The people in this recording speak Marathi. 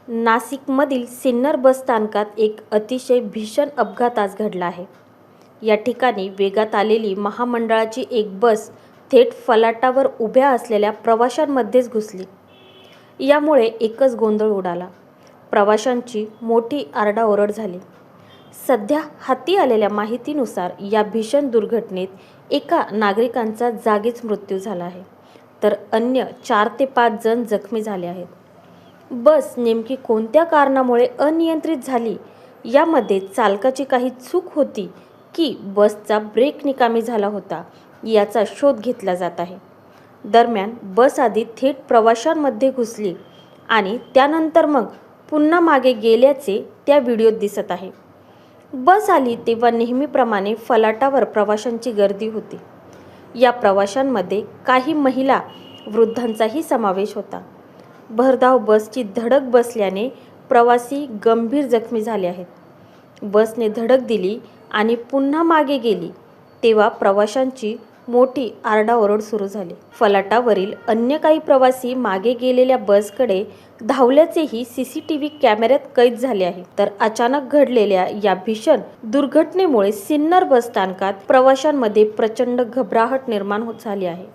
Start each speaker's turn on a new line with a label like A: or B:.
A: नाशिकमधील सिन्नर बस स्थानकात एक अतिशय भीषण अपघात आज घडला आहे। या ठिकाणी वेगात आलेली महामंडळाची एक बस थेट फलाटावर उभ्या असलेल्या प्रवाशांमध्येच घुसली। यामुळे एकच गोंधळ उडाला। प्रवाशांची मोठी आरडाओरड झाली। सध्या हाती आलेल्या माहितीनुसार या भीषण दुर्घटनेत एका नागरिकांचा जागीच मृत्यू झाला आहे, तर अन्य 4 ते 5 जण जखमी झाले आहेत। बस नेमकी कोणत्या कारणामुळे अनियंत्रित झाली, यामध्ये चालकाची काही चूक होती की बसचा ब्रेक निकामी झाला होता, याचा शोध घेतला जात आहे। दरम्यान बस आधी थेट प्रवाशांमध्ये घुसली आणि त्यानंतर मग पुन्हा मागे गेल्याचे त्या व्हिडिओत दिसत आहे। बस आली तेव्हा नेहमीप्रमाणे फलाटावर प्रवाशांची गर्दी होती। या प्रवाशांमध्ये काही महिला, वृद्धांचाही समावेश होता। भरधाव बसची धडक बसल्याने प्रवासी गंभीर जखमी झाले आहेत। बसने धडक दिली आणि पुन्हा मागे गेली तेव्हा प्रवाशांची मोठी आरडाओरड सुरू झाली। फलाटावरील अन्य काही प्रवासी मागे गेलेल्या बसकडे धावल्याचेही सीसीटीव्ही कॅमेऱ्यात कैद झाले आहे। तर अचानक घडलेल्या या भीषण दुर्घटनेमुळे सिन्नर बस स्थानकात प्रवाशांमध्ये प्रचंड घबराहट निर्माण झाली आहे।